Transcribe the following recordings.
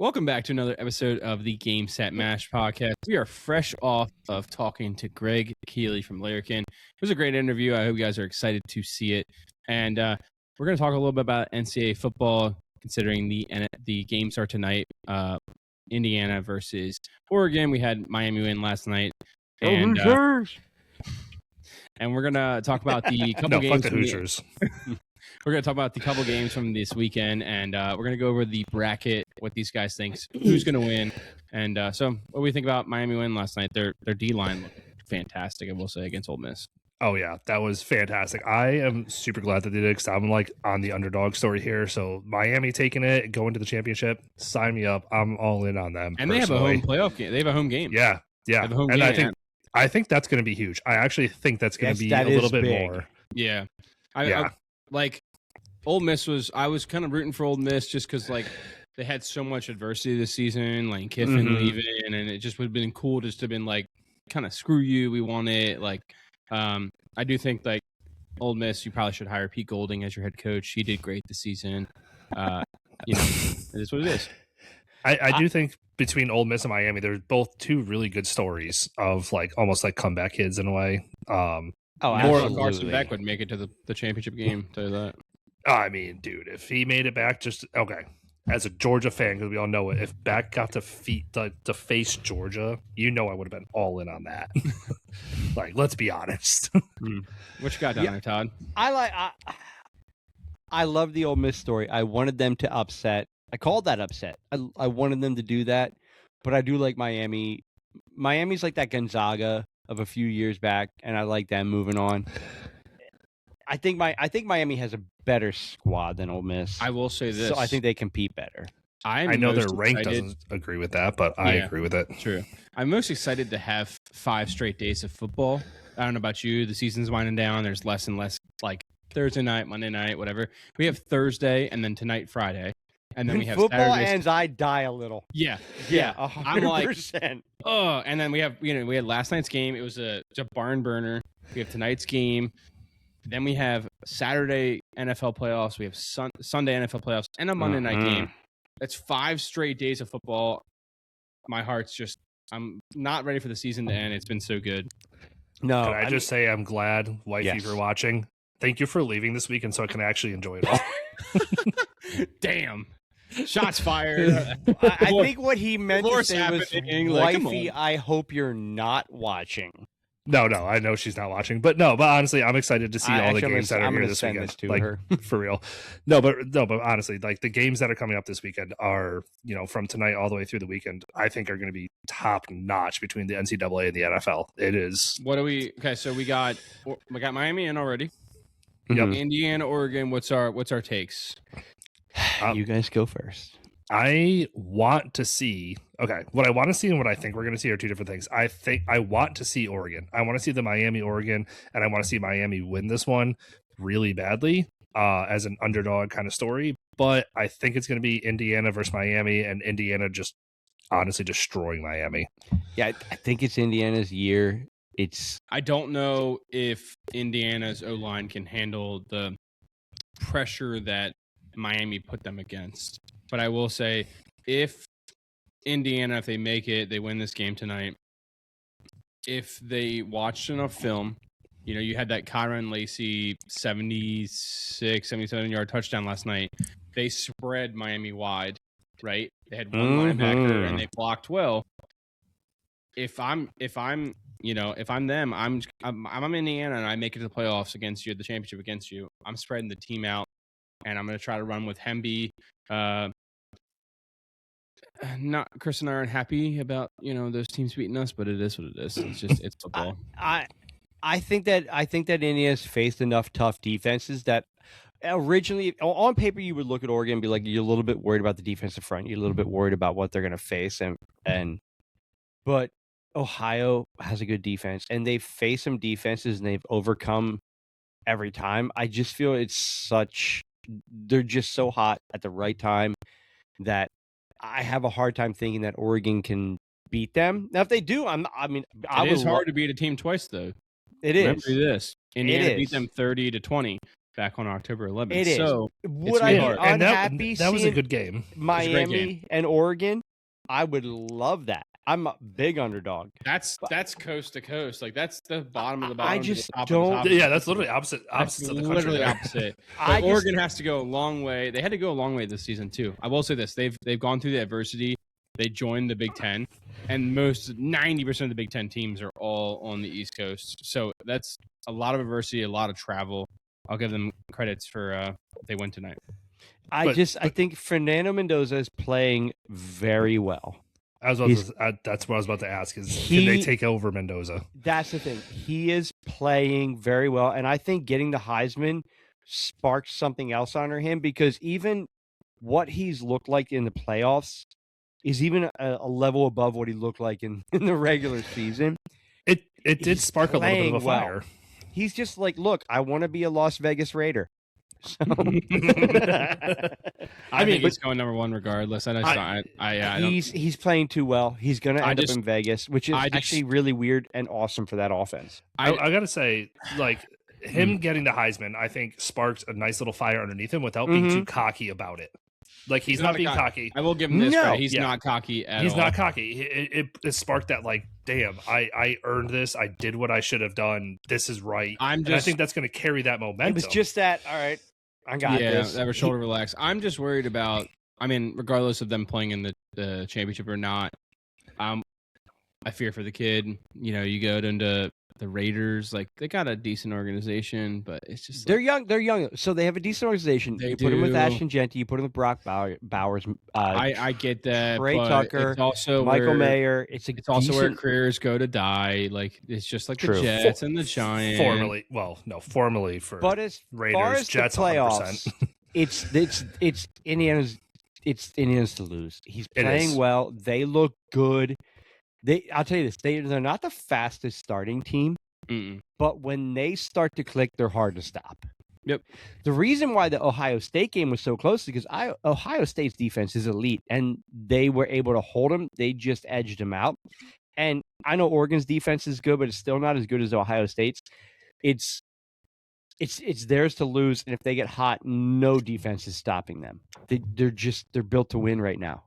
Welcome back to another episode of the Game Set Mash podcast. We are fresh off of talking to Greg Keeley from Larrikin. It was a great interview. I hope you guys are excited to see it. And we're going to talk a little bit about NCAA football, considering the games are tonight. Indiana versus Oregon. We had Miami win last night. And, and we're going to talk about the couple games. Fuck the Hoosiers. We're going to talk about the couple games from this weekend, and we're going to go over the bracket, what these guys think, who's going to win. And so what do we think about Miami win last night? Their D-line looked fantastic, I will say, against Ole Miss. Oh, yeah, that was fantastic. I am super glad that they did because I'm like on the underdog story here. So Miami taking it, going to the championship, sign me up. I'm all in on them. And personally. They have a home playoff game. They have a home game. Yeah. And I think that's going to be huge. I actually think that's going to be a little bit big. more. Yeah. I like Ole Miss I was kind of rooting for Ole Miss just because like they had so much adversity this season, like Kiffin leaving, and it just would have been cool just to have been like kind of screw you, we want it. Like I do think like Ole Miss, you probably should hire Pete Golding as your head coach. He did great this season. It is what it is. I do think between Ole Miss and Miami, they're both two really good stories of like almost like comeback kids in a way. More Carson Beck would make it to the championship game. Tell you that. I mean, dude, if he made it back, just okay. As a Georgia fan, because we all know it, if Beck got to face Georgia, I would have been all in on that. Like, let's be honest. What you got down there, Todd? I love the Ole Miss story. I wanted them to upset. I called that upset. I wanted them to do that, but I do like Miami. Miami's like that Gonzaga of a few years back, and I like them moving on. I think Miami has a better squad than Ole Miss. I will say this. So I think they compete better. I know their rank doesn't agree with that, but I agree with it. True. I'm most excited to have 5 straight days of football. I don't know about you. The season's winding down. There's less and less like Thursday night, Monday night, whatever. We have Thursday and then tonight, Friday. And then we have football Saturdays. ends, I die a little. Yeah. 100%. I'm like, oh, and then we had last night's game. It was a barn burner. We have tonight's game. Then we have Saturday NFL playoffs. We have Sunday NFL playoffs and a Monday night game. That's 5 straight days of football. My heart's just, I'm not ready for the season to end. It's been so good. No, Can I just say I'm glad Wifey for watching. Thank you for leaving this weekend so I can actually enjoy it all. Damn. Shots fired. I think what he meant to say was, like, Wifey, I hope you're not watching. No, I know she's not watching, but honestly, I'm excited to see all the games that are here this weekend. Like, for real. No, but honestly, like the games that are coming up this weekend are, from tonight all the way through the weekend, I think are going to be top notch between the NCAA and the NFL. It is. Okay, so we got Miami in already. Yep. Indiana, Oregon. What's our takes? You guys go first. I want to see. Okay, what I want to see and what I think we're going to see are two different things. I want to see Oregon. I want to see the Miami-Oregon, and I want to see Miami win this one really badly as an underdog kind of story. But I think it's going to be Indiana versus Miami, and Indiana just honestly destroying Miami. Yeah, I think it's Indiana's year. I don't know if Indiana's O-line can handle the pressure that Miami put them against. But I will say, if Indiana, if they make it, they win this game tonight. If they watched enough film, you had that Kyron Lacey 76, 77-yard touchdown last night. They spread Miami wide, right? They had one linebacker and they blocked well. If I'm them, I'm Indiana and I make it to the playoffs against you, the championship against you. I'm spreading the team out, and I'm going to try to run with Hemby. Not Chris and I aren't happy about those teams beating us, but it is what it is. It's football. I think that Indiana's faced enough tough defenses that originally on paper you would look at Oregon and be like, you're a little bit worried about the defensive front, you're a little bit worried about what they're going to face, but Ohio has a good defense and they've faced some defenses and they've overcome every time. I just feel they're just so hot at the right time that I have a hard time thinking that Oregon can beat them. Now, if they do, it is hard to beat a team twice, though. It is. Remember this: Indiana beat them 30-20. back on October 11th. It is. So Would I be hard. And unhappy that was a seeing good game. Miami and Oregon? I would love that. I'm a big underdog. That's coast to coast. Like that's the bottom of the bottom. I to just the top don't- Of the top. Yeah, that's literally opposite That's of the country. literally there. opposite. But Oregon has to go a long way. They had to go a long way this season too. I will say this: they've gone through the adversity. They joined the Big Ten, and 90% of the Big Ten teams are all on the East Coast. So that's a lot of adversity, a lot of travel. I'll give them credits for they win tonight. I think Fernando Mendoza is playing very well. That's what I was about to ask: can they take over Mendoza? That's the thing. He is playing very well, and I think getting the Heisman sparked something else under him because even what he's looked like in the playoffs is even a level above what he looked like in the regular season. It did spark a little bit of a fire. Well. He's just like, look, I want to be a Las Vegas Raider. So. I mean, he's going number one regardless. He's playing too well. He's going to end up in Vegas, which is actually really weird and awesome for that offense. I got to say, like, him getting the Heisman, I think sparked a nice little fire underneath him without being too cocky about it. Like, he's not being cocky. I will give him this. Right? He's not cocky at all. He's not cocky. It sparked that, like, damn, I earned this. I did what I should have done. This is right. I think that's going to carry that momentum. It was just that, all right, I got this. Yeah, that was shoulder relax. I'm just worried about, I mean, regardless of them playing in the championship or not, I fear for the kid. You know, you go into the Raiders, like they got a decent organization, but it's just they're young. They're young, so they have a decent organization. You put him with Ashton Genty, you put him with Brock Bowers. I get that. Trey Tucker, it's also Michael Mayer. It's also where careers go to die. Like it's just like the Jets and the Giants. Formally for but as Raiders, far as Jets, the playoffs, it's Indiana's. It's Indiana's to lose. He's playing well. They look good. I'll tell you this: they're not the fastest starting team, but when they start to click, they're hard to stop. Yep. The reason why the Ohio State game was so close is because Ohio State's defense is elite, and they were able to hold them. They just edged them out. And I know Oregon's defense is good, but it's still not as good as Ohio State's. It's theirs to lose, and if they get hot, no defense is stopping them. They're built to win right now.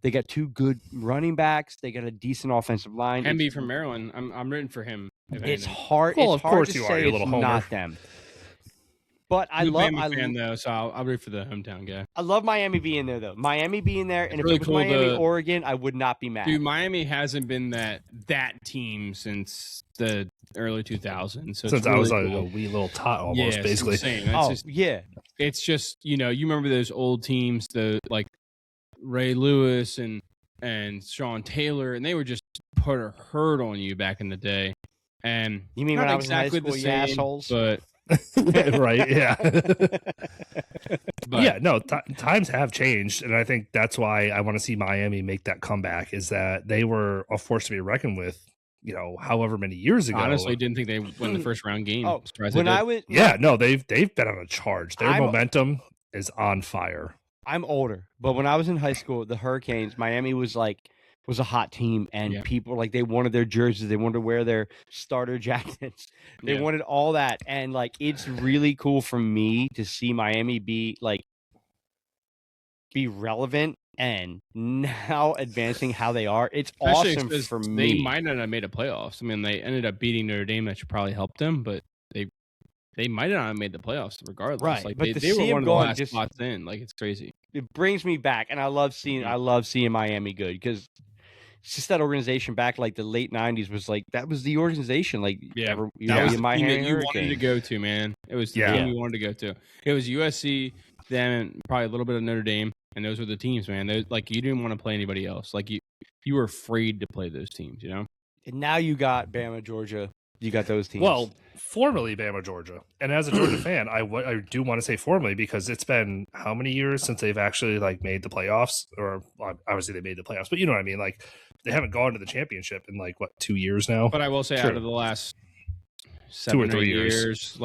They got two good running backs. They got a decent offensive line. Hemby from Maryland. I'm rooting for him. It's hard. Well, it's of hard course to you say are, you little it's homer. not them. But I'm a fan though, so I'll root for the hometown guy. I love Miami being there though. Miami being there, and if really it was Miami, Oregon, I would not be mad. Dude, Miami hasn't been that team since the early 2000s. So since I was like a wee little tot almost, basically. It's insane. Yeah. It's just you remember those old teams, the like Ray Lewis and Sean Taylor, and they were just put a hurt on you back in the day. And you mean when I was exactly in high school, the you same, assholes? but right, yeah. But, yeah, no, times have changed, and I think that's why I want to see Miami make that comeback, is that they were a force to be reckoned with, however many years ago. Honestly, didn't think they won the first round game. They've been on a charge. Their momentum is on fire. I'm older, but when I was in high school, the Hurricanes, Miami was a hot team, and people they wanted their jerseys, they wanted to wear their starter jackets, they wanted all that, and it's really cool for me to see Miami be relevant and now advancing how they are. It's especially awesome for me. They might not have made a playoffs. I mean, they ended up beating Notre Dame, that should probably help them, but they might not have made the playoffs regardless. Right, but they were one of the last spots in. It's crazy. It brings me back, and I love seeing Miami good because it's just that organization back the late 90s was that was the organization. That was the team that you wanted to go to, man. It was the team you wanted to go to. It was USC, then probably a little bit of Notre Dame, and those were the teams, man. Those, you didn't want to play anybody else. You were afraid to play those teams, And now you got Bama, Georgia. You got those teams. Well, formerly Bama, Georgia. And as a Georgia fan, I do want to say formerly because it's been how many years since they've actually made the playoffs? Or obviously they made the playoffs, but you know what I mean? They haven't gone to the championship in 2 years now? But I will say out of the last 7 or 3 years,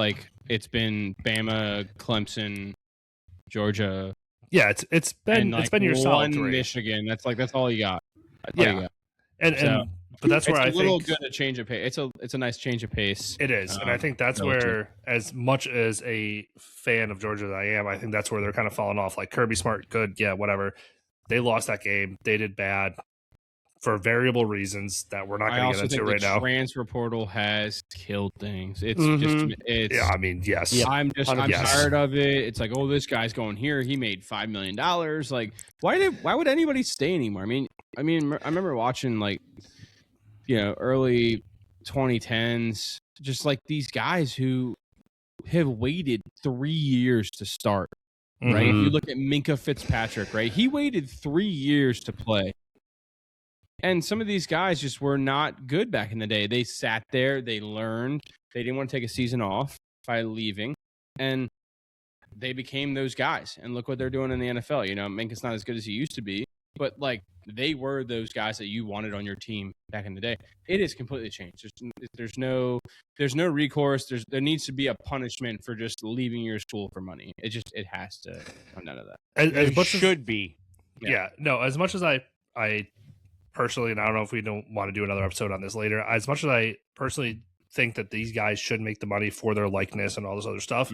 it's been Bama, Clemson, Georgia. Yeah, it's been your solid 3. Michigan. That's all you got. And But that's where it's I a little think good a change of pace. It's a nice change of pace. it is, and I think that's where, as much as a fan of Georgia as I am, I think that's where they're kind of falling off. Like Kirby Smart, good, yeah, whatever. They lost that game. They did bad for variable reasons that we're not going to get into right now. The transfer portal has killed things. It's yeah. I mean, yes. Yeah. I'm tired of it. It's like, oh, this guy's going here. He made $5 million. Like, why would anybody stay anymore? I mean, I remember watching like, early 2010s, just like these guys who have waited 3 years to start. Right? Mhm. You look at Minka Fitzpatrick, right? He waited 3 years to play. And some of these guys just were not good back in the day. They sat there, they learned, they didn't want to take a season off by leaving, and they became those guys. And look what they're doing in the NFL. Minka's not as good as he used to be, but like they were those guys that you wanted on your team back in the day. It has completely changed. There's no recourse. There needs to be a punishment for just leaving your school for money. It has to come down to that. As much should be. Yeah. No, as much as I personally, and I don't know if we don't want to do another episode on this later, as much as I personally think that these guys should make the money for their likeness and all this other stuff,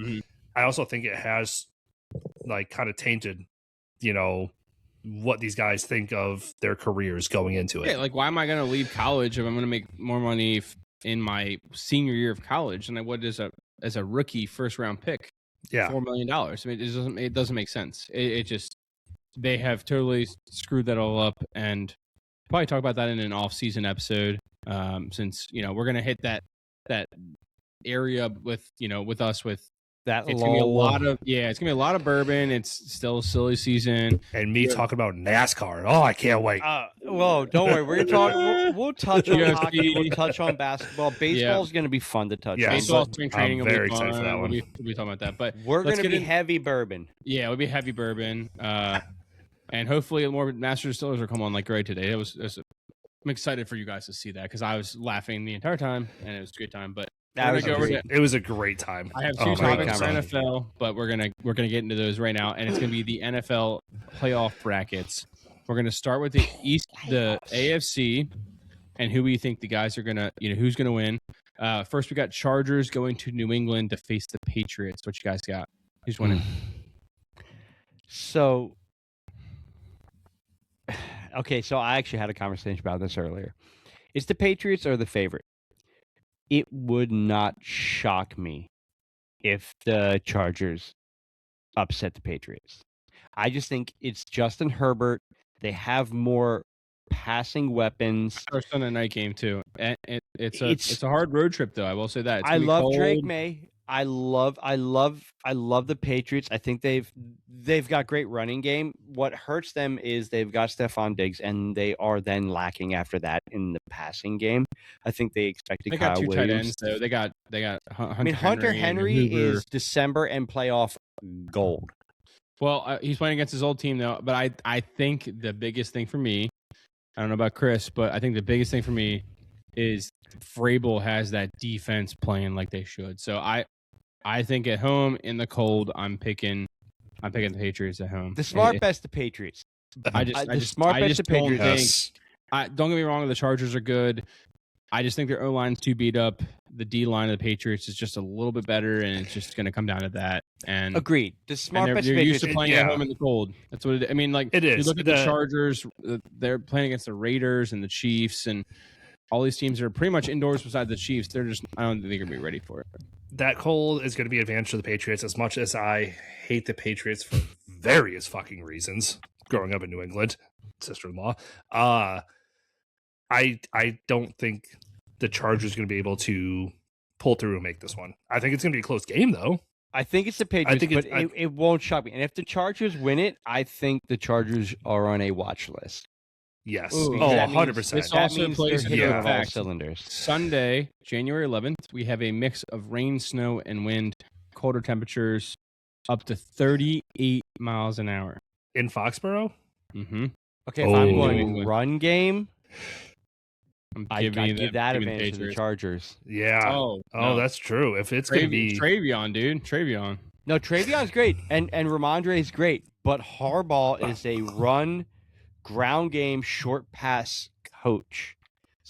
I also think it has like kind of tainted, what these guys think of their careers going into it. Yeah, like why am I going to leave college if I'm going to make more money in my senior year of college than I would as a rookie first round pick? Yeah, $4 million. I mean, it doesn't make sense. It just they have totally screwed that all up, and probably talk about that in an off-season episode. Since we're going to hit that area with us with. It's gonna be a lot of bourbon. It's still a silly season, and me talking about NASCAR. Oh, I can't wait. Well, don't worry. We're gonna talk. We'll touch on hockey. We'll touch on basketball. Baseball's gonna be fun to touch. Yeah, on. Baseball spring training. I'm very excited for that one. We'll be talking about that, but we're gonna be heavy bourbon. Yeah, it'll be heavy bourbon, and hopefully more Master Distillers will come on like great today. I'm excited for you guys to see that because I was laughing the entire time and it was a good time, but. It was a great time. I have two topics for NFL, but we're gonna get into those right now, and it's gonna be the NFL playoff brackets. We're gonna start with the AFC, and who we think the guys are gonna, who's gonna win. First, we got Chargers going to New England to face the Patriots. What you guys got? Who's winning? So I actually had a conversation about this earlier. Is the Patriots or the favorite? It would not shock me if the Chargers upset the Patriots. I just think it's Justin Herbert. They have more passing weapons. First Sunday night game too. It's a hard road trip though. I will say that. I love Drake May. I love the Patriots. I think they've got great running game. What hurts them is they've got Stephon Diggs, and they are then lacking after that in the passing game. I think they expected Kyle Williams. They got two tight ends, though. They got Hunter Henry is December and playoff gold. Well, he's playing against his old team though. But I think the biggest thing for me, I don't know about Chris, but I think the biggest thing for me is Vrabel has that defense playing like they should. So I think at home in the cold, I'm picking the Patriots at home. The smart bet's the Patriots. I just don't think. Don't get me wrong, the Chargers are good. I just think their O-line's too beat up. The D-line of the Patriots is just a little bit better, and it's just going to come down to that. And agreed. The smart bet's You're used to playing at home in the cold. That's what it is. I mean, like it is. You look at the Chargers; they're playing against the Raiders and the Chiefs, and all these teams are pretty much indoors besides the Chiefs. I don't think they're going to be ready for it. That cold is going to be an advantage to the Patriots, as much as I hate the Patriots for various fucking reasons. Growing up in New England, sister-in-law, I don't think the Chargers are going to be able to pull through and make this one. I think it's going to be a close game, though. I think it's the Patriots, but it won't shock me. And if the Chargers win it, I think the Chargers are on a watch list. Yes. Ooh, 100%. This also plays in all cylinders. Sunday, January 11th, we have a mix of rain, snow, and wind, colder temperatures, up to 38 miles an hour. In Foxborough? Mm-hmm. Okay, if I'm going run game, I give that advantage advantage to the Chargers. Yeah. No. That's true. If it's going to be Travion, dude. Travion. No, Travion's great, and Ramondre is great, but Harbaugh is a run, ground game, short pass coach.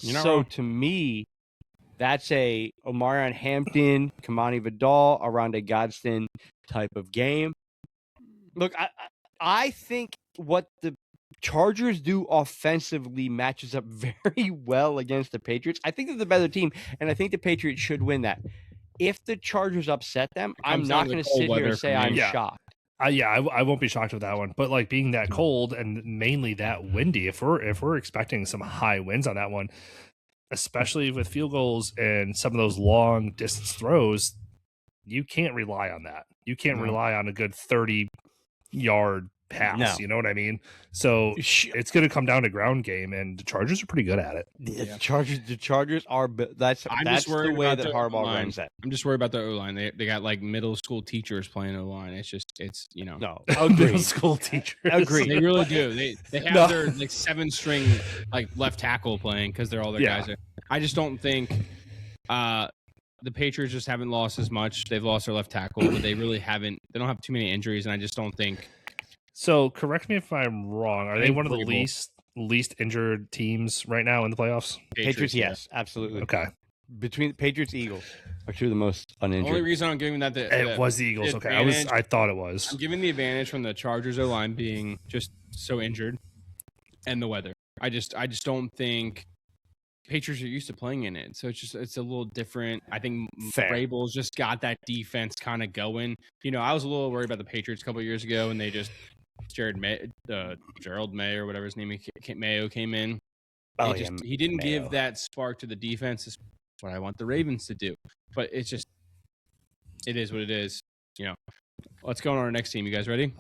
You're not So wrong. to me, that's a Omarion Hampton, Kamani Vidal, Aronde Gadsden type of game. Look, I think what the Chargers do offensively matches up very well against the Patriots. I think they're the better team, and I think the Patriots should win that. If the Chargers upset them, I'm comes down not to going to cold sit here weather and for say me. I'm Yeah. shocked. I won't be shocked with that one. But like being that cold and mainly that windy, if we're expecting some high winds on that one, especially with field goals and some of those long distance throws, you can't rely on that. You can't No. rely on a good 30-yard pass. No. You know what I mean? So it's going to come down to ground game, and the Chargers are pretty good at it. The Chargers are that's I'm that's just worried the way about that the Harbaugh O-line. runs that. I'm just worried about the O-line. They got like middle school teachers playing O-line. It's No, Middle agreed. school teachers. Agreed. They really do. They have No. their like 7-string like left tackle playing because they're all their Yeah. guys. I just don't think the Patriots just haven't lost as much. They've lost their left tackle, but they really haven't. They don't have too many injuries, and I just don't think. So correct me if I'm wrong. Are I they think one of the Vrabel. least injured teams right now in the playoffs? Patriots, yeah. yes, absolutely. Okay. Between the Patriots and Eagles are two of the most The only uninjured. reason I'm giving that It was the Eagles. the Okay. advantage- I thought it was. I'm giving the advantage from the Chargers O-line being just so injured, and the weather. I just don't think Patriots are used to playing in it, so it's a little different. I think Fair. Vrabel's just got that defense kind of going. You know, I was a little worried about the Patriots a couple of years ago, and they just Gerald May or whatever his name Mayo came in. Oh, He didn't Mayo. give that spark to the defense. Is what I want the Ravens to do, but it is what it is. You know, let's go on our next team. You guys ready?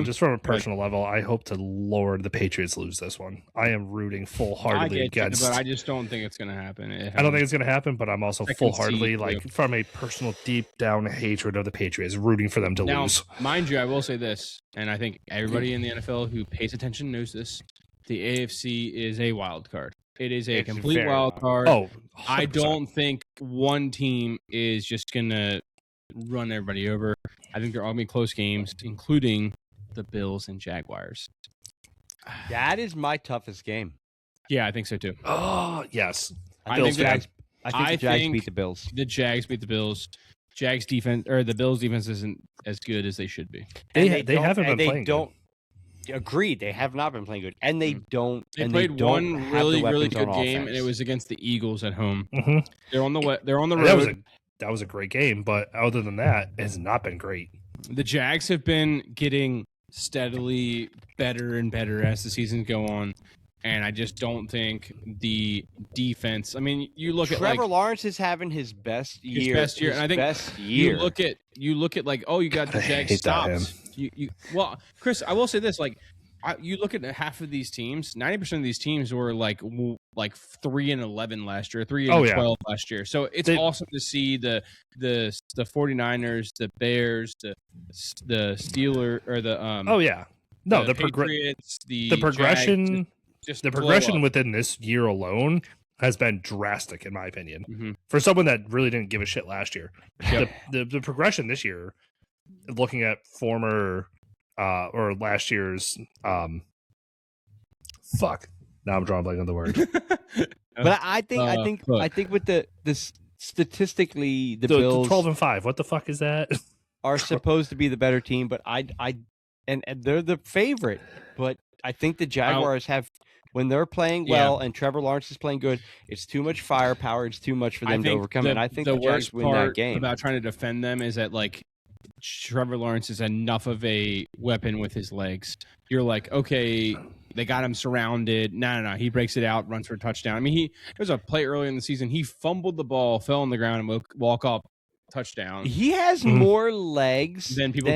Just from a personal level, I hope to Lord the Patriots lose this one. I am rooting full-heartedly I get you, against. but I just don't think it's going to happen. I don't think it's going to happen, but I'm also I can full-heartedly, see like you. from a personal, deep down hatred of the Patriots, rooting for them to Now, lose. mind you, I will say this, and I think everybody in the NFL who pays attention knows this: the AFC is a wild card. It is a It's complete very wild card. Oh, 100%. I don't think one team is just going to run everybody over. I think they're all going to be close games, including the Bills and Jaguars. That is my toughest game. Yeah, I think so too. Oh, yes. I Bills think the fan. Jags. I think the Jags beat the Bills. The Jags beat the Bills. Jags defense or the Bills defense isn't as good as they should be. They don't- haven't and been they playing don't. Agreed. They have not been playing good, and they don't. They and played they don't one have really the weapons good on game, and it offense. was against the Eagles at home. hmm They're on the road. That was a great game, but other than that, it has not been great. The Jags have been getting steadily better and better as the seasons go on, and I just don't think the defense. I mean, you look Trevor at like Lawrence is having his best year. best year, his and I think best year. you look at like, oh, you got the I Jags hate that, stops. Well, Chris, I will say this: like, you look at half of these teams. 90% of these teams were like 3-11 last year, 3-12 last year. So it's awesome to see the 49ers, the Bears, the Steelers, or the the Patriots, the progression. just The blow progression up. within this year alone has been drastic, in my opinion. Mhm. For someone that really didn't give a shit last year, Yep. the progression this year, looking at former or last year's fuck. Now I'm drawing a blank on the word. But I think with the statistically the Bills 12-5. What the fuck is that? are supposed to be the better team, but and they're the favorite. But I think the Jaguars have, when they're playing well and Trevor Lawrence is playing good, it's too much firepower. It's too much for them to overcome. And I think the Jags worst win that part game. about trying to defend them is that like Trevor Lawrence is enough of a weapon with his legs. You're like, okay, they got him surrounded. No. He breaks it out, runs for a touchdown. I mean, there was a play earlier in the season. He fumbled the ball, fell on the ground, and walk up touchdown. He has more legs than people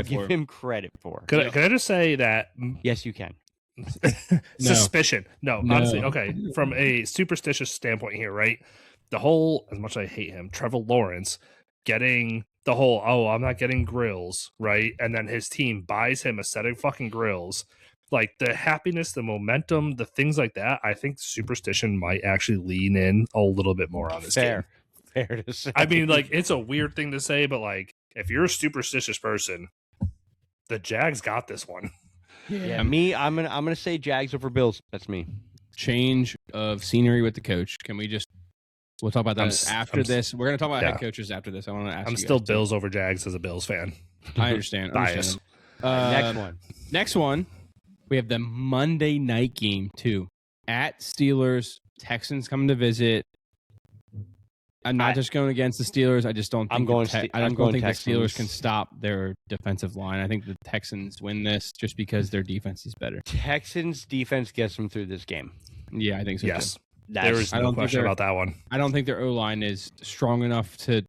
give him credit for. Can I just say that? Yes, you can. Suspicion. No, No. honestly, okay. From a superstitious standpoint here, right? The whole, as much as I hate him, Trevor Lawrence getting the whole, oh, I'm not getting grills, right? And then his team buys him a set of fucking grills. Like the happiness, the momentum, the things like that. I think superstition might actually lean in a little bit more on this game. Fair to say. I mean, like, it's a weird thing to say, but like, if you're a superstitious person, the Jags got this one. Yeah, me. I'm gonna say Jags over Bills. That's me. change of scenery with the coach. Can we just? We'll talk about that after this. We're going to talk about head coaches after this. I want to ask. I'm still Bills over Jags as a Bills fan. I understand. Bias. Next one. We have the Monday night game too. At Steelers, Texans coming to visit. I'm not just going against the Steelers. I just don't think I don't think the Steelers can stop their defensive line. I think the Texans win this just because their defense is better. Texans defense gets them through this game. Yeah, I think so. Yes. Too. There is no question about that one. I don't think their O-line is strong enough to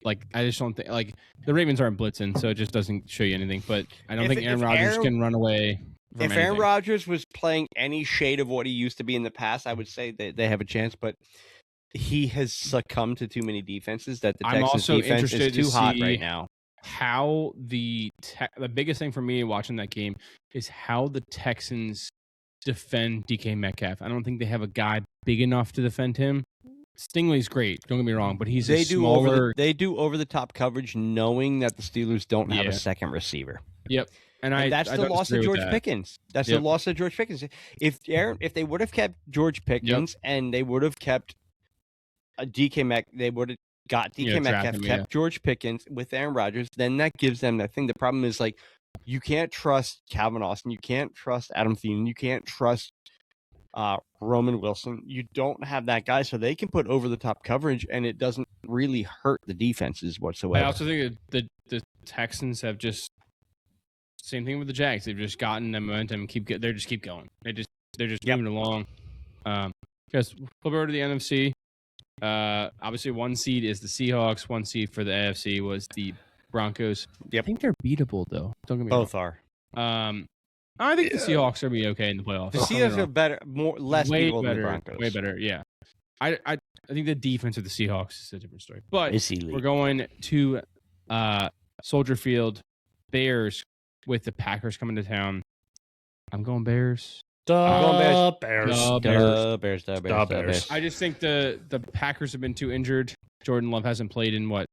like. I just don't think like the Ravens aren't blitzing, so it just doesn't show you anything. But I don't think Aaron Rodgers can run away. If Aaron Rodgers was playing any shade of what he used to be in the past, I would say that they have a chance. But he has succumbed to too many defenses. That the Texans defense is too hot right now. How the biggest thing for me watching that game is how the Texans defend DK Metcalf. I don't think they have a guy big enough to defend him. Stingley's great, don't get me wrong, but he's smaller. They do over the top coverage, knowing that the Steelers don't have a second receiver. Yep, and that's the loss of George Pickens. That's the loss of George Pickens. If they would have kept George Pickens and they would have kept DK Metcalf, they would have got DK Metcalf, kept George Pickens with Aaron Rodgers. Then that gives them that thing. The problem is like, you can't trust Calvin Austin. You can't trust Adam Thielen. You can't trust Roman Wilson. You don't have that guy, so they can put over-the-top coverage, and it doesn't really hurt the defenses whatsoever. I also think that the Texans have just same thing with the Jags. They've just gotten the momentum. They just keep going. They're just moving along. Just flip over to the NFC. Obviously, one seed is the Seahawks. One seed for the AFC was the Broncos. Yep. I think they're beatable though. Don't get me wrong. Both are. I think the Seahawks are be okay in the playoffs. The Seahawks are better, less way beatable better, than the Broncos. Way better. Yeah. I think the defense of the Seahawks is a different story. But we're going to Soldier Field, Bears with the Packers coming to town. I'm going Bears. Bears. I just think the Packers have been too injured. Jordan Love hasn't played in 4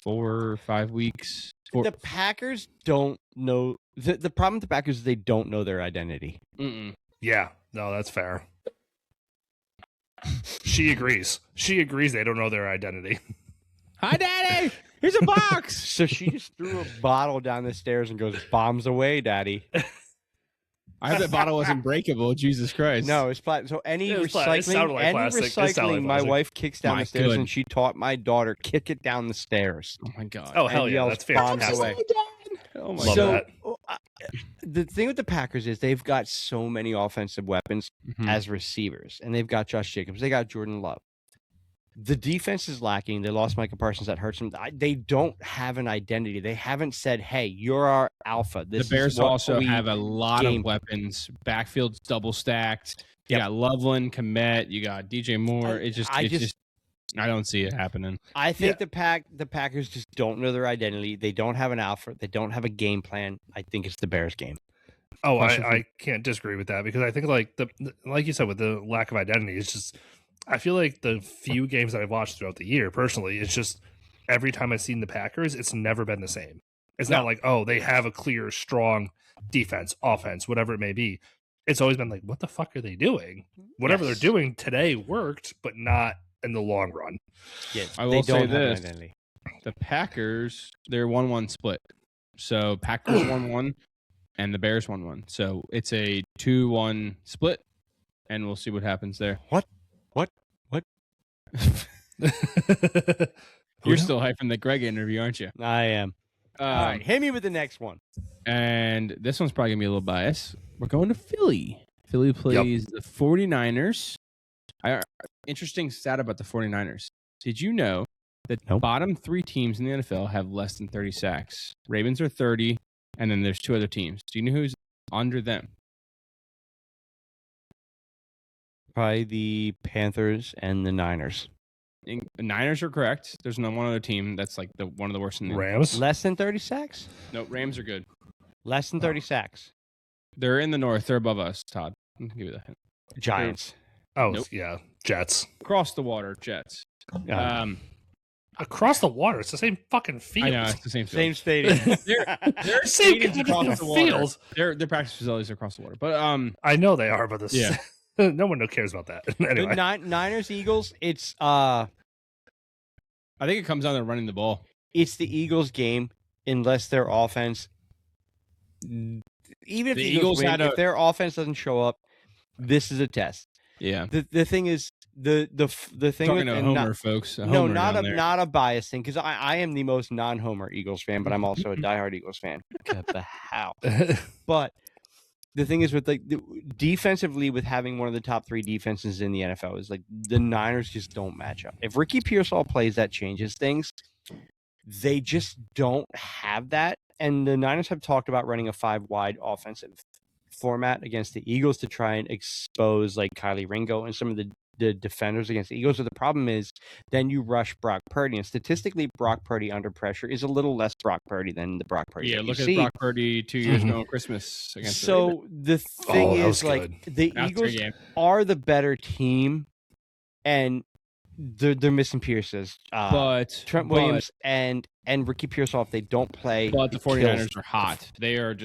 or 5 weeks. The Packers don't know. The problem with the Packers is they don't know their identity. Yeah, no, that's fair. She agrees. She agrees they don't know their identity. Hi, Daddy. Here's a box. So she just threw a bottle down the stairs and goes, "Bombs away, Daddy." I hope that bottle wasn't breakable. Jesus Christ. No, it's plastic. So any recycling, my wife kicks down the stairs, and she taught my daughter, kick it down the stairs. Oh, my God. Oh, hell yeah. That's fantastic. Oh, my God. The thing with the Packers is they've got so many offensive weapons as receivers, and they've got Josh Jacobs. They got Jordan Love. The defense is lacking. They lost Micah Parsons. That hurts them. They don't have an identity. They haven't said, hey, you're our alpha. The Bears also have a lot of weapons. Backfield's double stacked. You got Loveland, Kmet. You got DJ Moore. I don't see it happening. I think the Packers just don't know their identity. They don't have an alpha. They don't have a game plan. I think it's the Bears game. Oh, I can't disagree with that because I think like you said with the lack of identity, it's just I feel like the few games that I've watched throughout the year, personally, it's just every time I've seen the Packers, it's never been the same. It's not like, oh, they have a clear, strong defense, offense, whatever it may be. It's always been like, what the fuck are they doing? Whatever they're doing today worked, but not in the long run. Yes, I will say this. The Packers, they're 1-1 split. So Packers 1-1 and the Bears 1-1. So it's a 2-1 split, and we'll see what happens there. What? You're still hyping the Greg interview, aren't you? I am. All right, hit me with the next one. And this one's probably going to be a little biased. We're going to Philly. Philly plays the 49ers. Interesting stat about the 49ers. Did you know that the bottom 3 teams in the NFL have less than 30 sacks? Ravens are 30, and then there's 2 other teams. Do you know who's under them? Probably the Panthers and the Niners. The Niners are correct. There's no one other team that's like one of the worst in the Rams. Less than 30 sacks? No, Rams are good. Less than 30 sacks. They're in the north. They're above us, Todd. I'll give you that hint. Giants. Yeah. Jets. Across the water, Jets. Across the water? It's the same fucking field. I know, it's the same field. Same stadium. Their same stadiums across the water. field. Their practice facilities are across the water. But I know they are, but this No one cares about that. Anyway. The Niners Eagles. I think it comes down to running the ball. It's the Eagles' game unless their offense. Even if the Eagles win, if their offense doesn't show up, this is a test. Yeah. The thing is the thing Talking with to Homer, folks. No, not a bias thing, because I am the most non-Homer Eagles fan, but I'm also a diehard Eagles fan. Get the hell. But the thing is with defensively, with having one of the top 3 defenses in the NFL, is like the Niners just don't match up. If Ricky Pearsall plays, that changes things. They just don't have that, and the Niners have talked about running a 5-wide offensive format against the Eagles to try and expose like Kylie Ringo and some of the defenders against the Eagles. So the problem is then you rush Brock Purdy, and statistically Brock Purdy under pressure is a little less Brock Purdy than the Brock Purdy. Yeah, look at Brock Purdy 2 years ago on Christmas against the thing is like the Eagles are the better team, and they're missing Pierce's but Trent Williams and Ricky Pearsall. If they don't play, but the 49ers are hot. They are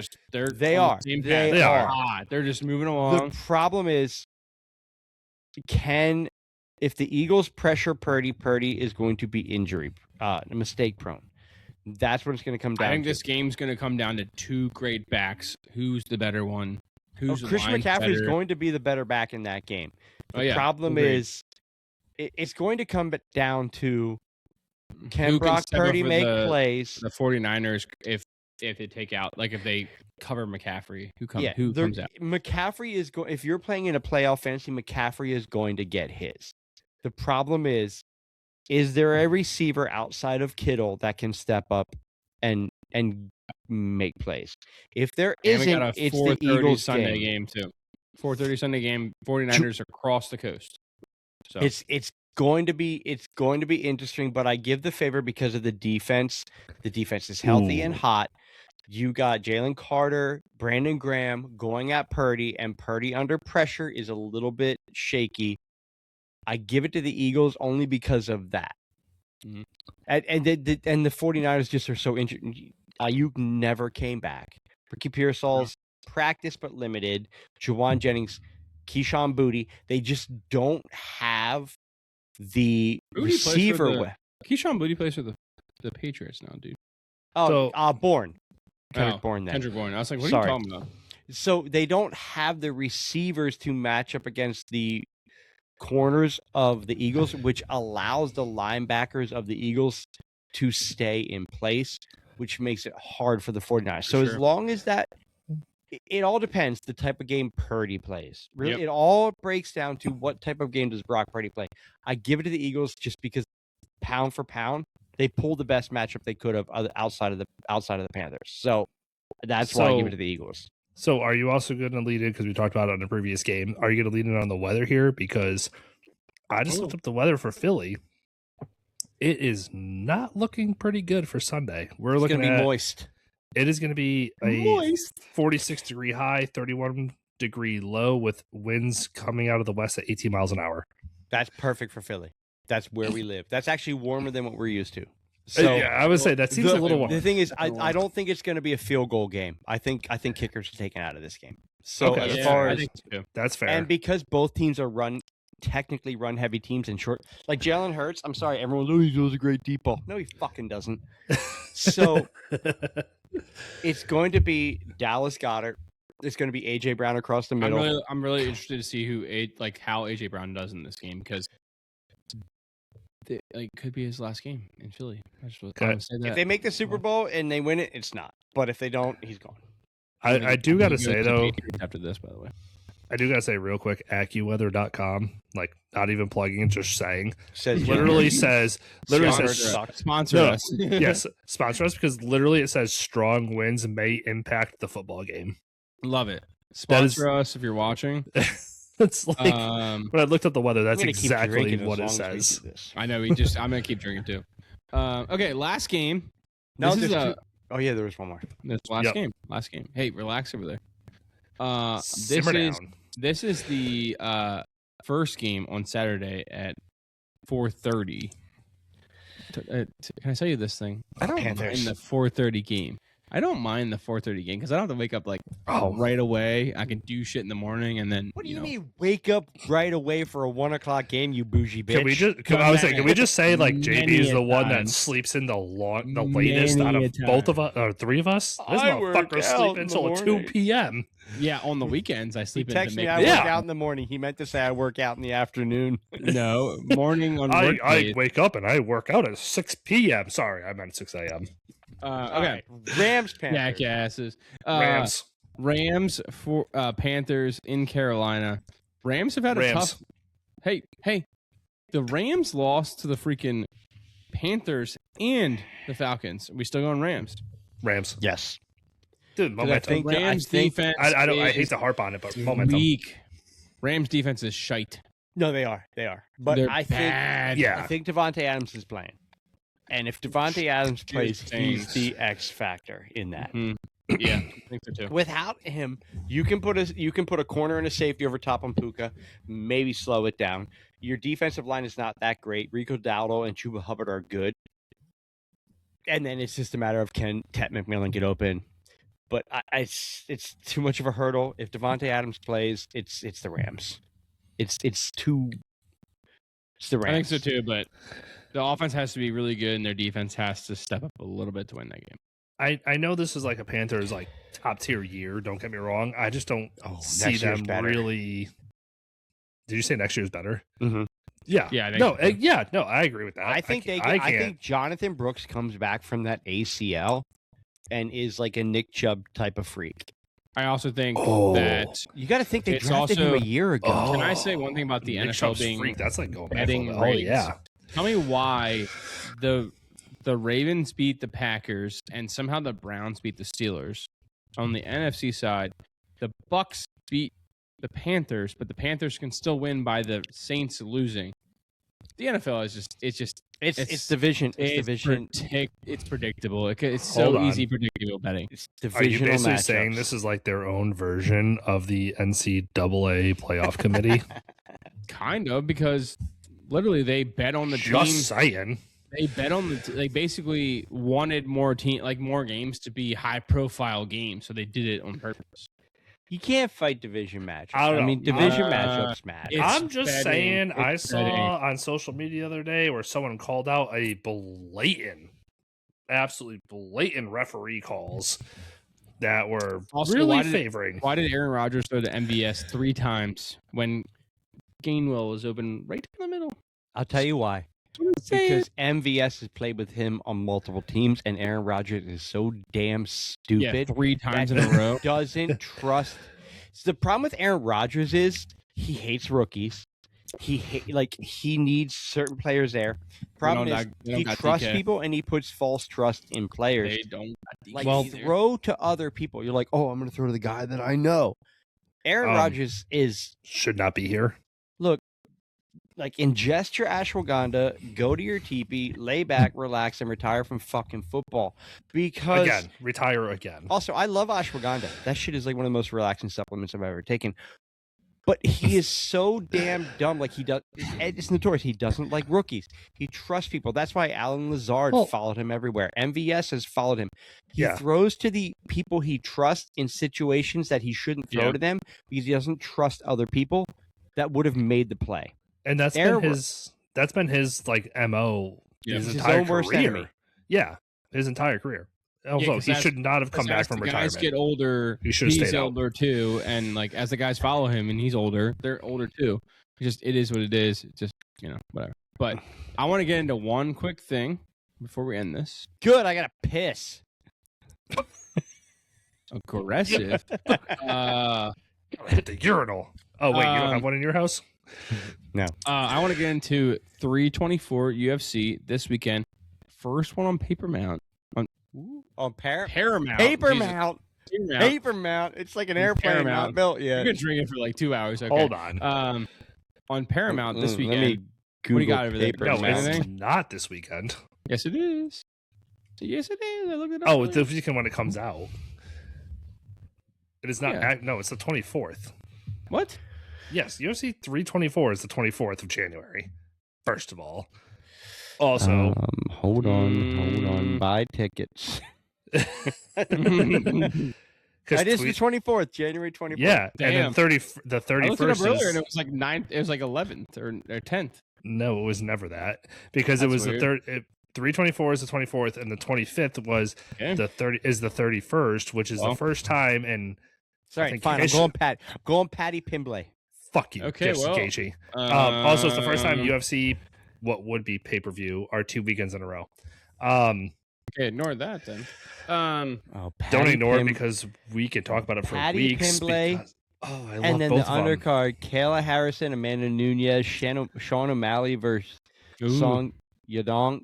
hot. They're just moving along. The problem is, if the Eagles pressure Purdy is going to be mistake prone. That's what it's going to come down to. I think this game's going to come down to 2 great backs. Who's the better one? Christian McCaffrey is going to be the better back in that game. The problem is, it's going to come down to can Brock Purdy make plays? The 49ers, if they take out, like if they cover McCaffrey, who comes out? McCaffrey is going. If you're playing in a playoff fantasy, McCaffrey is going to get his. The problem is there a receiver outside of Kittle that can step up and make plays? If there isn't, it's the Eagles Sunday game too. 4:30 Sunday game. 49ers across the coast. So it's going to be interesting, but I give the favor because of the defense. The defense is healthy and hot. You got Jalen Carter, Brandon Graham going at Purdy, and Purdy under pressure is a little bit shaky. I give it to the Eagles only because of that. Mm-hmm. And the 49ers just are so interesting. Ayuk never came back. Ricky Pearsall's practice but limited. Juwan Jennings, Keyshawn Boutte, they just don't have the receiver. Keyshawn Boutte plays for the Patriots now, dude. Bourne. Kendrick Bourne then. Kendrick Bourne. I was like, what are you talking about? So they don't have the receivers to match up against the corners of the Eagles, which allows the linebackers of the Eagles to stay in place, which makes it hard for the 49ers. So as long as that, it all depends the type of game Purdy plays. Really, It all breaks down to what type of game does Brock Purdy play. I give it to the Eagles just because pound for pound, they pulled the best matchup they could have outside of the Panthers. So that's why I give it to the Eagles. So are you also going to lead in, because we talked about it on the previous game, are you going to lead in on the weather here? Because I just looked up the weather for Philly. It is not looking pretty good for Sunday. It's going to be moist. It is going to be a 46-degree high, 31-degree low with winds coming out of the west at 18 miles an hour. That's perfect for Philly. That's where we live. That's actually warmer than what we're used to. So yeah, I would say that seems a little warm. The thing is, I don't think it's going to be a field goal game. I think kickers are taken out of this game. So as far as that's fair, and because both teams are technically run heavy teams and short, like Jalen Hurts. I'm sorry, everyone. He throws a great deep ball. No, he fucking doesn't. So it's going to be Dallas Goedert. It's going to be AJ Brown across the middle. I'm really interested to see how AJ Brown does in this game, because it could be his last game in Philly. I just want to say that. If they make the Super Bowl and they win it, it's not. But if they don't, he's gone. I do got to say, though, after this, by the way, I do got to say real quick, AccuWeather.com, like not even plugging it, just saying, says sponsor us. Yes, sponsor us, because literally it says strong winds may impact the football game. Love it. Sponsor us if you're watching. It's like when I looked at the weather, that's exactly what it says. I know. I'm gonna keep drinking too. Okay, last game. No, there was one more. This last game. Last game. Hey, relax over there. This is the first game on Saturday at 4:30. Can I tell you this thing? I don't mind the 4:30 game. I don't mind the 4:30 game because I don't have to wake up like right away. I can do shit in the morning and then. What do you mean wake up right away for a 1 o'clock game, you bougie bitch? Can we just say like JB is the one that sleeps in the latest out of both of us or three of us? This motherfucker sleep until 2 p.m. Yeah, on the weekends I sleep. Text me. I work out in the morning. He meant to say I work out in the afternoon. No, morning on. I wake up and I work out at 6 p.m. Sorry, I meant 6 a.m. Okay, Rams, Panthers. Jackasses. Rams for Panthers in Carolina. Rams have had a tough. Hey, the Rams lost to the freaking Panthers and the Falcons. Are we still going Rams? Rams. Yes. Dude, momentum. Rams defense. I hate to harp on it, but momentum. Weak. Rams defense is shite. No, they are. But They're I think bad. I think Devontae Adams is playing. And if Devontae Adams plays, he's the X factor in that. Mm-hmm. Yeah, I think so too. Without him, you can put a corner and a safety over top on Puka, maybe slow it down. Your defensive line is not that great. Rico Dowdle and Chuba Hubbard are good. And then it's just a matter of can Tet McMillan get open. But it's too much of a hurdle. If Devontae Adams plays, it's the Rams. It's the Rams. I think so too, but the offense has to be really good and their defense has to step up a little bit to win that game. I know this is like a Panthers like top tier year. Don't get me wrong. I just don't see them really. Did you say next year's better? Mm-hmm. Yeah. I agree with that. I think Jonathan Brooks comes back from that ACL and is like a Nick Chubb type of freak. I also think that you got to think they drafted him a year ago. Can I say one thing about the Nick NFL Chubb's being freak? That's like going betting back rates? Yeah. Tell me why the Ravens beat the Packers and somehow the Browns beat the Steelers. On the NFC side, the Bucks beat the Panthers, but the Panthers can still win by the Saints losing. The NFL is it's division. It's division. It's predictable. It's so easy predictable betting. It's divisional. Are you basically matchups. saying this is like their own version of the NCAA playoff committee? Kind of, because literally they bet on the team. Just saying. They bet on they basically wanted more games to be high profile games, so they did it on purpose. You can't fight division matchups. I mean, division matchups matter. I'm just saying. I saw on social media the other day where someone called out a absolutely blatant referee calls that were also, really favoring. Why did Aaron Rodgers throw the MVS 3 times when Gainwell was open right in the middle? I'll tell you why. Because MVS has played with him on multiple teams, and Aaron Rodgers is so damn stupid. 3 times in a row. Doesn't trust. So the problem with Aaron Rodgers is he hates rookies. He needs certain players there. Problem is he trusts people and he puts false trust in players. They don't. Throw to other people. You're like, oh, I'm going to throw to the guy that I know. Aaron Rodgers should not be here. Look. Like, ingest your ashwagandha, go to your teepee, lay back, relax, and retire from fucking football. Because retire again. Also, I love ashwagandha. That shit is like one of the most relaxing supplements I've ever taken. But he is so damn dumb. Like, it's notorious. He doesn't like rookies. He trusts people. That's why Alan Lazard followed him everywhere. MVS has followed him. He throws to the people he trusts in situations that he shouldn't throw to them because he doesn't trust other people that would have made the play. And that's been his like MO his entire career. Yeah, his entire career. Also, he should not have come back from retirement. Guys get older. He's older too, and like as the guys follow him and he's older, they're older too. It is what it is. Just whatever. But I want to get into one quick thing before we end this. Good, I gotta piss. Aggressive. Hit the urinal. Oh wait, you don't have one in your house? No. I want to get into 324 UFC this weekend. First one on Paramount. On Paramount. Paramount. It's like an airplane not built yet. You can drink it for like 2 hours. Okay. Hold on. On Paramount this weekend. Let me Google what do you got over there? No, it's not this weekend. Yes, it is. Yes, it is. I looked it up. Oh, it's the weekend when it comes out. It is not. Yeah. No, it's the 24th. What? Yes, UFC 324 is the 24th of January. First of all. Also, hold on. Buy tickets. That is the 24th, January 24th. Yeah, Damn. and then the 31st I looked it up earlier, and is it was like 9th. It was like 11th or 10th. no, it was never that because it That's was weird. the third. 324 is the 24th, and the 25th was Okay. the 31st, which is the Well. first time. And Sorry, think fine. history- I'm going Patty Pimblay. fuck you, Okay, Justin well, Gaethje. Also, it's the first time Um, UFC, what would be pay per view, are 2 weekends in a row. Okay, ignore that then. Oh, Don't ignore it Pim- because we can talk about it for Patty weeks. Pimblay, Because, I love and then both the of them. undercard: Kayla Harrison, Amanda Nunez, Sean O'Malley versus Song Yadong.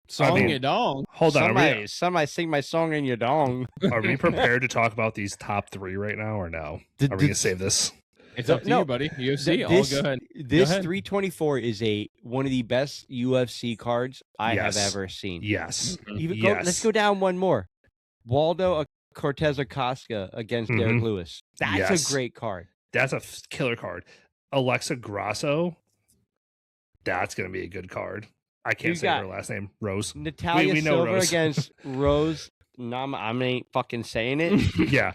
Song mean, Yadong. Hold on, Somebody sing my song in Yadong. are we prepared to talk about these top 3 right now or no? Are we gonna save this? It's up to No, you, buddy. UFC. this- I'll go ahead. This ahead. 324 is one of the best UFC cards I have Yes. ever seen. Yes. Even Yes. let's go down one more. Waldo Cortez Acosta against Derek Mhm. Lewis. That's Yes. a great card. That's a killer card. Alexa Grasso. That's gonna be a good card. I can't You say got- her last name. Rose. Natalia we know Silva Rose. against Rose. I ain't fucking saying it. Yeah.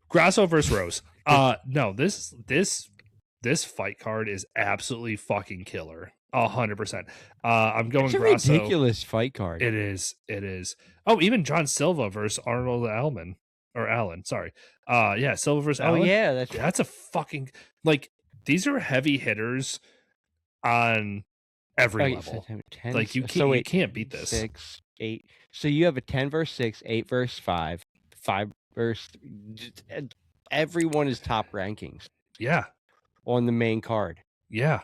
Grasso versus Rose. No, this fight card is absolutely fucking killer. 100%. I'm going It's a Grasso. ridiculous fight card. It is. Oh, even John Silva versus Arnold Allen. Sorry. Yeah, Silva versus Oh Allen. yeah, That's a fucking, like, these are heavy hitters on every level. 10, Like, you so you can't beat this. 6, 8. So you have a 10 versus 6, 8 versus 5, 5 versus. Everyone is top rankings Yeah. on the main card. Yeah.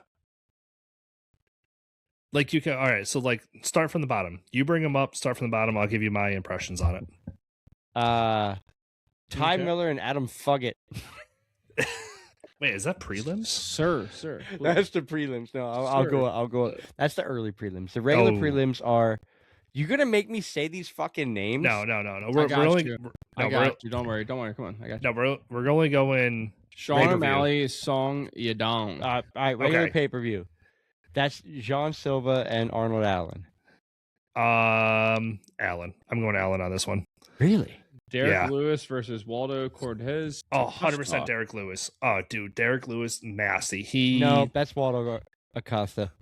Like, you can, all right, so, like, start from the bottom. You bring them up, start from the bottom. I'll give you my impressions on it. Ty Okay. Miller and Adam Fuggett. Wait, is that prelims? Sir. That's the prelims. No, I'll Sure. go. That's the early prelims. The regular Oh. prelims are. You're gonna make me say these fucking names? No. I We're got only. you. No, I we're, got you. Don't worry. Come on. Come on. we're only going. Sean Pay-per-view. O'Malley, Song Yadong. All right, regular Okay. pay-per-view. That's Jean Silva and Arnold Allen. Allen. I'm going Allen on this one. Really? Derek yeah. Lewis versus Waldo Cortez. Oh, 100% Derek Lewis. Oh, dude, Derek Lewis, nasty. No, that's Waldo Acosta.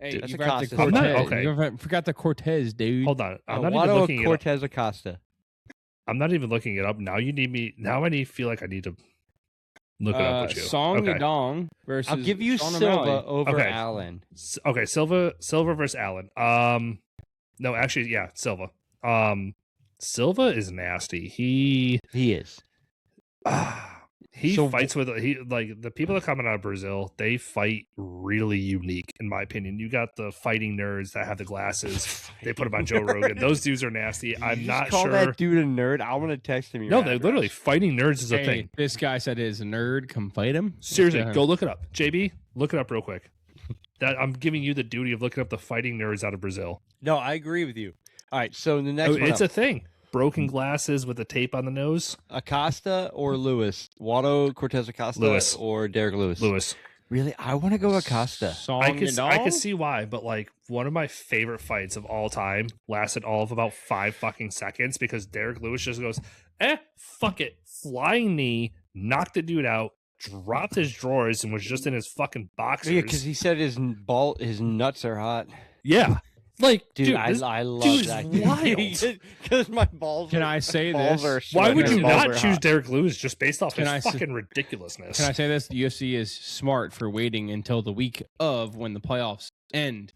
Hey, Dude, that's you a forgot the Costa. Cortez. I'm not- okay. You forgot the Cortez, dude. Hold on. I'm not even Waldo looking it up. Cortez Acosta. I'm not even looking it up. Now you need me. Now feel like I need to look it up with you. Song Okay. Yadong versus I'll give you Sean Silva O'Malley. over Okay. Allen. Okay, Silva versus Allen. No, actually, yeah, Silva. Silva is nasty. He He is. So- fights with like the people that coming out of Brazil. They fight really unique, in my opinion. You got the fighting nerds that have the glasses. They put them on Joe Rogan. Those dudes are nasty. Did I'm you not just call sure. that dude a nerd. I want to text him. Your No, they're address. literally fighting nerds is a Hey, thing. this guy said is a nerd. Come fight him. Seriously, Yeah. go look it up. JB, look it up real quick. That I'm giving you the duty of looking up the fighting nerds out of Brazil. No, I agree with you. All right, so the next one It's up, a thing. Broken glasses with the tape on the nose. Acosta or Lewis? Waldo Cortez Acosta Lewis. or Derek Lewis? Lewis. Really? I want to go Acosta. Song I Yadong? could see why, but like one of my favorite fights of all time lasted all of about 5 fucking seconds because Derek Lewis just goes, fuck it. Flying knee, knocked the dude out, dropped his drawers, and was just in his fucking boxers. Yeah, because he said his nuts are hot. Yeah. Like, Dude, this I love dude's that. wild. Because my balls. Can are- I say balls this? are Why sweating would and you balls not are choose hot. Derek Lewis just based off Can his I s- fucking ridiculousness? Can I say this? The UFC is smart for waiting until the week of when the playoffs end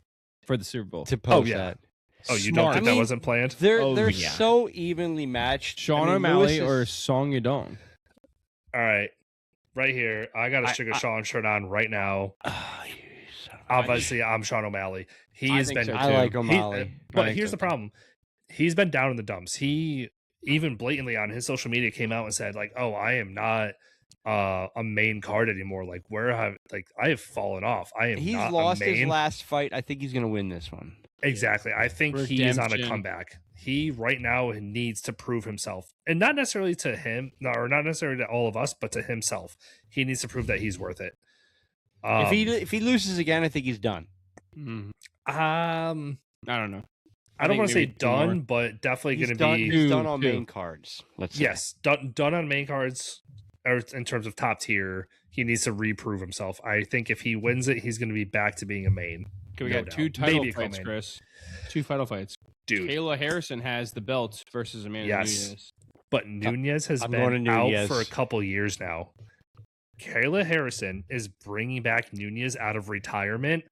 for the Super Bowl. to post yeah. that? Oh, you Smart. don't think I mean, that wasn't planned? They're Oh, they're yeah. so evenly matched. Sean I mean, O'Malley Lewis or is- Song Yadong? All right. Right here. I got a Sugar Sean shirt on right now. Ah, you son of a- Obviously, I'm Sean O'Malley. He I has think been. so, I like too. O'Malley. But think here's so, the problem. He's been down in the dumps. He even blatantly on his social media came out and said, like, "Oh, I am not a main card anymore. Like, I have fallen off. I am. He's not lost a main. his last fight. I think he's gonna win this one. Exactly. I think he is on a Redemption. comeback. He right now needs to prove himself, and not necessarily to him, or not necessarily to all of us, but to himself. He needs to prove that he's worth it. If he loses again, I think he's done. Mhm. I I don't know. I don't want to say maybe two more. done, but definitely He's going done, to be he's done on two. main cards. Let's say. yes, done on main cards. Or in terms of top tier, he needs to reprove himself. I think if he wins it, he's going to be back to being a main. Okay, we No got doubt. two title Maybe a fights, co-main. Chris. Two title fights. Dude. Kayla Harrison has the belt versus Amanda Yes. Nunes. But Nunez has I'm going been to out Nunez. for a couple years now. Kayla Harrison is bringing back Nunez out of retirement.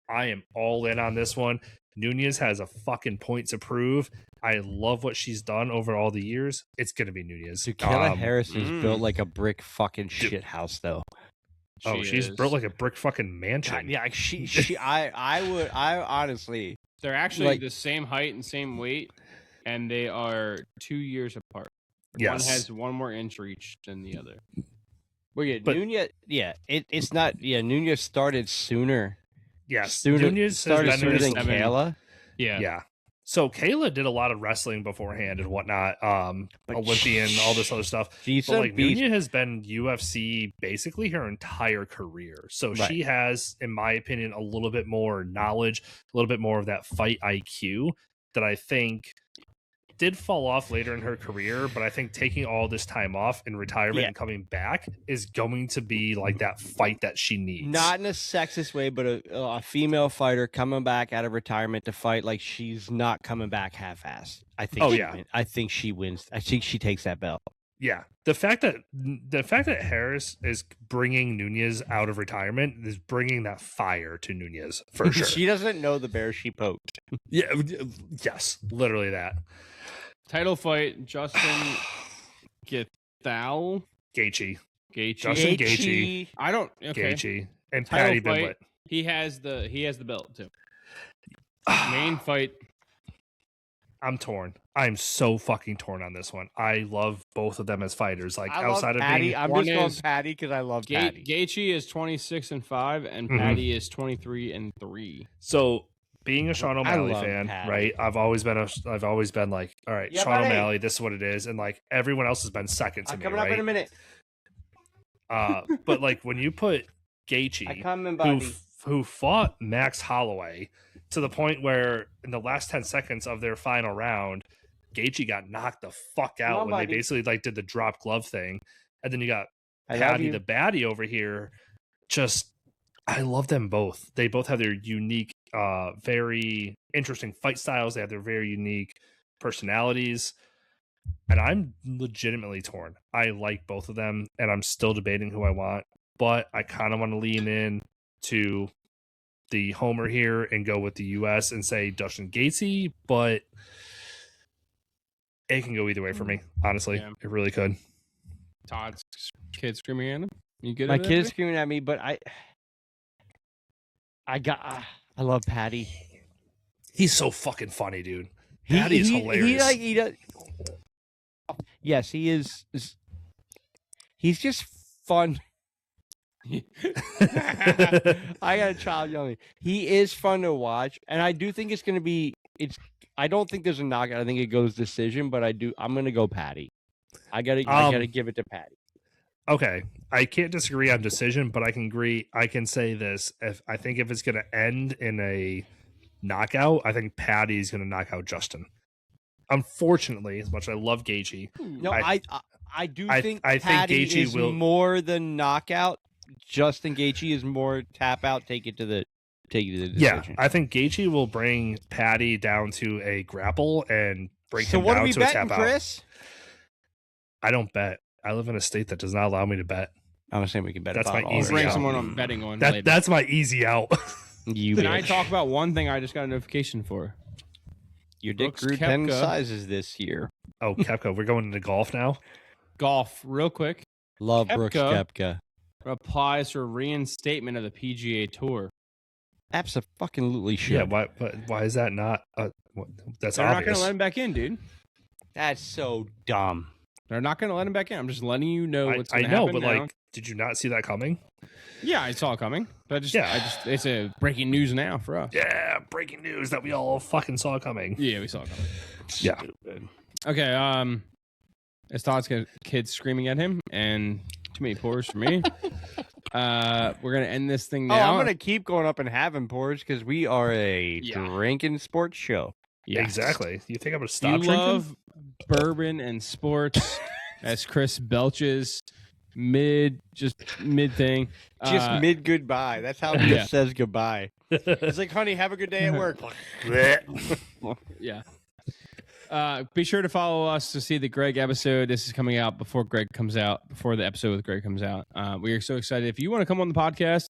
I am all in on this one. Nunez has a fucking point to prove. I love what she's done over all the years. It's going to be Nunez. Dude, Kayla Harrison's mm. built like a brick fucking shit house, though. She's is. built like a brick fucking mansion. God, yeah, I honestly, They're actually like- the same height and same weight, and they are 2 years apart. Yes. One has 1 more inch reach than the other. well, yeah, But- Nunez, yeah, it's not, yeah, Nunez started sooner. Yes. Sooner, Nunez has started been sooner in than this- seven. Kayla. Yeah. So Kayla did a lot of wrestling beforehand and whatnot. But Olympian, all this other stuff. She's But a like beast. Nunez has been UFC basically her entire career. So Right. she has, in my opinion, a little bit more knowledge, a little bit more of that fight IQ that I think did fall off later in her career. But I think taking all this time off in retirement Yeah. and coming back is going to be like that fight that she needs. Not in a sexist way, but a female fighter coming back out of retirement to fight, like she's not coming back half-assed. I think. Oh, she yeah. I think she wins. I think she takes that belt. Yeah, the fact that Harris is bringing Nunez out of retirement is bringing that fire to Nunez for sure. She doesn't know the bear she poked. Yeah, yes, literally that. Title fight: Justin Gaethje. Gaethje, Gaethje. Justin Gaethje. I don't. Okay. Gaethje, and Title Patty fight. Bimblett. He has the belt too. Main fight. I'm torn. I'm so fucking torn on this one. I love both of them as fighters. Like I outside love of Patty. being, I'm one just going is- Patty because I love Patty. Gaethje is 26-5, and Mhm. Patty is 23-3. so being a Sean I O'Malley love fan, Patty. right? I've always been like, all right, Yeah, Sean buddy. O'Malley, this is what it is, and like everyone else has been second to I'm me, coming right? up in a minute. But like when you put Gaethje, I come in, who buddy. who fought Max Holloway to the point where in the last 10 seconds of their final round, Gaethje got knocked the fuck out on, when buddy. they basically like did the drop glove thing, and then you got I love Patty you. the baddie over here. Just I love them both. They both have their unique, very interesting fight styles. They have their very unique personalities. And I'm legitimately torn. I like both of them, and I'm still debating who I want, but I kind of want to lean in to the homer here and go with the US and say Justin Gaethje, but it can go either way for me, honestly. Yeah. It really could. Todd's kid screaming at him. You good? My at that, kid's Vic? screaming at me, but I love Patty. He's so fucking funny, dude. Patty is He hilarious. he does. Yes, he is. He's just fun. I got a child yelling. He is fun to watch, and I do think it's going to be. I don't think there's a knockout. I think it goes decision, but I'm going to go Patty. I gotta give it to Patty. Okay, I can't disagree on decision, but I can agree. I can say this: if it's going to end in a knockout, I think Patty's going to knock out Justin. Unfortunately, as much as I love Gaethje, No, I I do I think think Patty Gaethje is will- more than knockout. Justin Gaethje is more tap out. Take it to the decision. yeah, I think Gaethje will bring Patty down to a grapple and bring So him what are down we to a betting, tap out. Chris? I don't bet. I live in a state that does not allow me to bet. I'm saying we can bet. That's about my all I'll easy of it. bring out. someone I'm betting on later. That's my easy out. You Can I bitch. talk about one thing I just got a notification for? Your dick Brooks grew 10 Koepka. sizes this year. Oh, Kepka, we're going into golf now. Golf, real quick. Love Koepka. Brooks Koepka. Applies for reinstatement of the PGA Tour. Absolutely should. Yeah, why is that not? That's They're not going obvious. to let him back in, dude. That's so dumb. They're not going to let him back in. I'm just letting you know what's I going to know, happen but now. like, did you not see that coming? Yeah, I saw it coming. But Yeah. it's a breaking news now for us. Yeah, breaking news that we all fucking saw coming. Yeah, we saw it coming. Yeah. Stupid. Okay, it's Todd's kids screaming at him, and too many pours for me. We're gonna end this thing Oh, now. I'm gonna keep going up and having pours because we are a Yeah. drinking sports show. Yes. Exactly. You think I'm gonna Do stop you drinking? love bourbon and sports as Chris belches mid thing. Just mid goodbye. That's how he Yeah. says goodbye. It's like, honey, have a good day at work. Yeah. Be sure to follow us to see the Greg episode. This is coming out before the episode with Greg comes out. We are so excited. If you want to come on the podcast,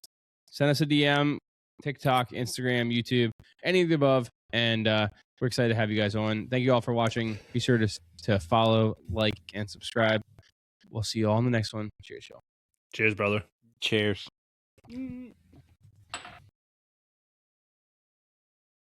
send us a DM, TikTok, Instagram, YouTube, any of the above. And we're excited to have you guys on. Thank you all for watching. Be sure to follow, like, and subscribe. We'll see you all in the next one. Cheers, y'all. Cheers, brother. Cheers.